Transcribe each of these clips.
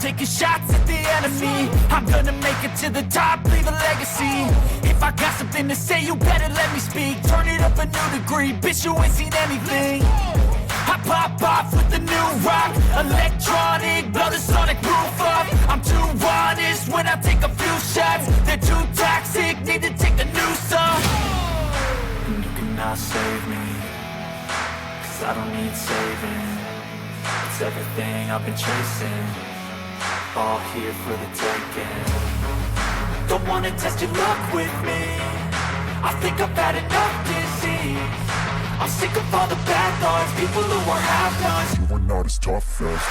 taking shots at the enemy. I'm gonna make it to the top, leave a legacy. If I got something to say, you better let me speak. Turn it up a new degree, bitch, you ain't seen anything. I pop off with the new rock, electronic, blow the sonic roof up. I'm too honest when I take a few shots. They're too toxic, need to take a new song. And you cannot save me, 'cause I don't need saving. It's everything I've been chasing, all here for the taking. Don't wanna test your luck with me, I think I've had enough disease. I'm sick of all the bad thoughts, people who are half-nots. You are not as tough as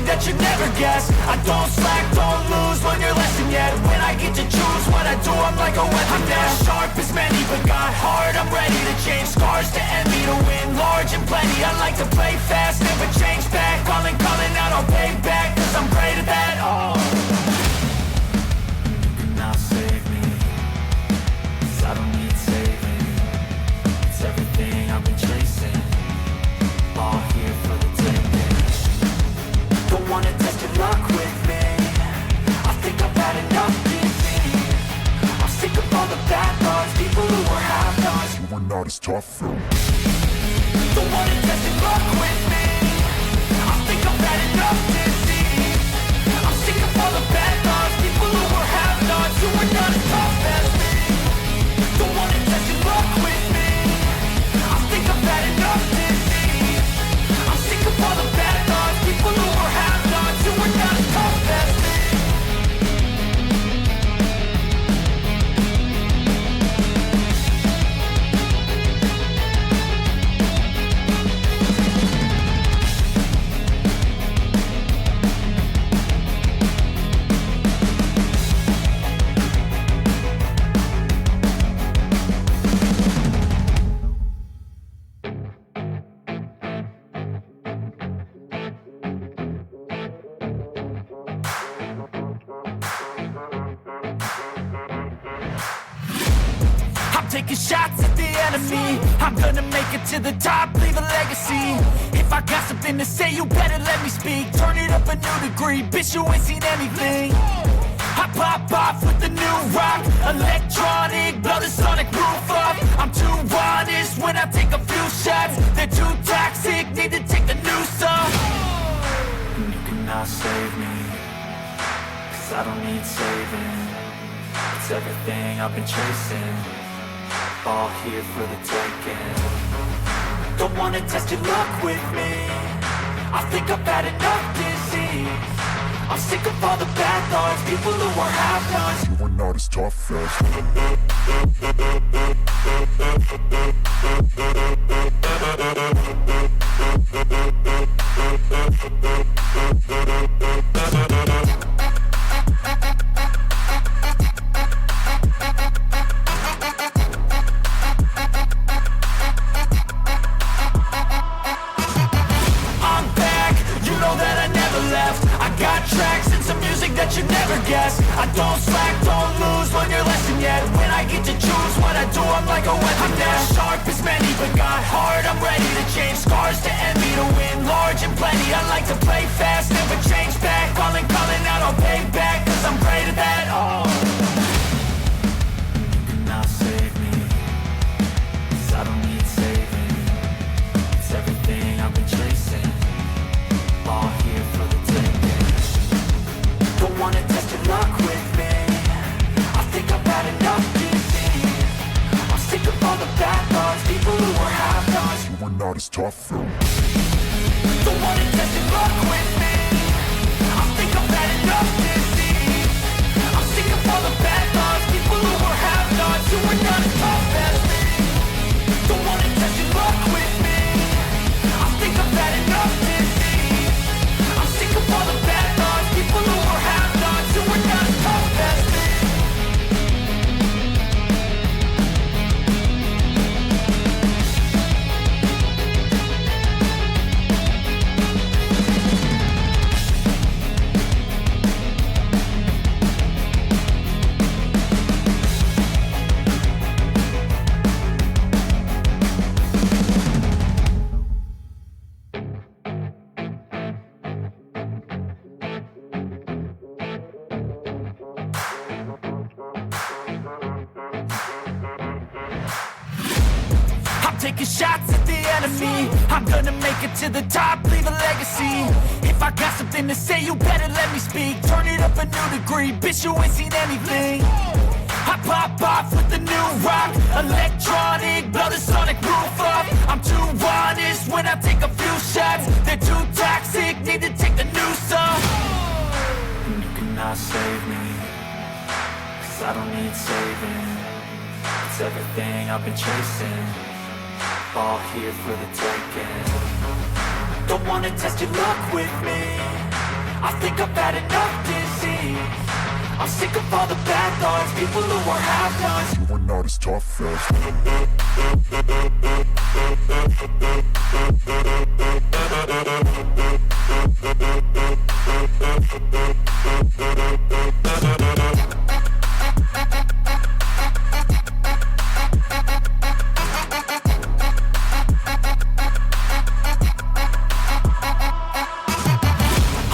that you never guess. I don't slack, don't lose, learn your lesson yet. When I get to choose what I do, I'm like a weapon. I'm not sharp as many, but got heart. I'm ready to change scars to envy, to win large and plenty. I like to play fast, never change back. Calling out, I'll pay back, 'cause I'm great at that. Oh, you cannot save me, 'cause I don't need saving. It's everything I've been chasing, all here for the taking. Don't wanna test your luck with me, I think I've had enough disease. I'm sick of all the bad thoughts, people who are half-nots. you are not as tough though. Don't wanna test your luck with me, I think I've had enough disease. I'm sick of all the bad thoughts, people who are half-nots, who are not as tough as me. Don't wanna test your luck with me, I think I've had enough disease. I'm sick of all the bad thoughts, people who are half-nots, who are not as tough as me. Taking shots at the enemy. I'm gonna make it to the top, leave a legacy. If I got something to say, you better let me speak. Turn it up a new degree, bitch, you ain't seen anything. I pop off with the new rock, electronic, blow the sonic roof up. I'm too honest when I take a few shots. They're too toxic, need to take a new song. And you cannot save me, 'cause I don't need saving. It's everything I've been chasing, all here for the taking. Don't wanna test your luck with me, I think I've had enough disease. I'm sick of all the bad thoughts, people who are half-nots. You are not as tough as that you never guess. I don't slack, don't lose, learn your lesson yet. When I get to choose what I do, I'm like a weapon. I'm not sharp as many, but got heart. I'm ready to change scars to envy, to win large and plenty. I like to play fast, never change back. Calling out, I'll pay back, 'cause I'm great at that. Oh, you cannot save me, 'cause I don't need saving. It's everything I've been chasing, all here for the taking. Don't wanna test your luck with me, I think I've had enough disease. I'm sick of all the bad thoughts, people who are half-nots. you are not as tough though. Don't wanna test your luck with me, I think I've had enough disease. I'm sick of all the bad thoughts, people who are half-nots, who are not as tough as me. Don't wanna test your luck with me, I think I've had enough disease. I'm sick of all the bad thoughts, people who are half-nots, who are not as tough as me. taking shots at the enemy. I'm gonna make it to the top, leave a legacy. If I got something to say, you better let me speak. Turn it up a new degree, bitch, you ain't seen anything. I pop off with the new rock, electronic, blow the sonic roof up. I'm too honest when I take a few shots. They're too toxic, need to take the noose off. And you cannot save me, 'cause I don't need saving. It's everything I've been chasing, all here for the taking. Don't wanna test your luck with me, I think I've had enough disease. I'm sick of all the bad thoughts, people who are half-nots. You were not as tough as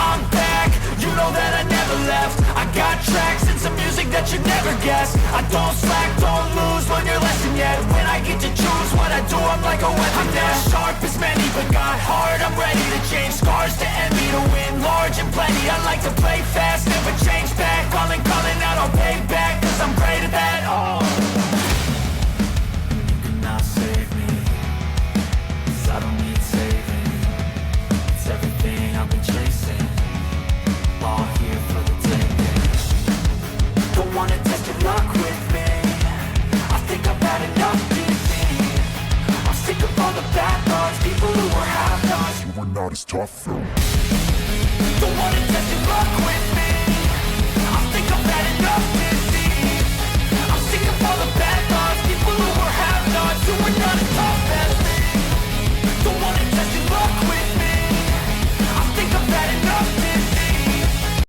I'm back, you know that I never left. I got tracks and some music that you never guess. I don't slack, don't lose, learn your lesson yet. When I get to choose what I do, I'm like a weapon. I'm not sharp as many, but got heart. I'm ready to change scars to envy, to win large and plenty. I like to play fast, never change back. Calling out, I'll pay back, 'cause I'm great at that. Oh, you cannot save me, 'cause I don't need saving. It's everything I've been chasing, all here for the taking. Don't wanna test your luck with me, I think I've had enough disease. I'm sick of all the bad thoughts, people who are half-nots. you were not as tough though. Don't wanna test your luck with me.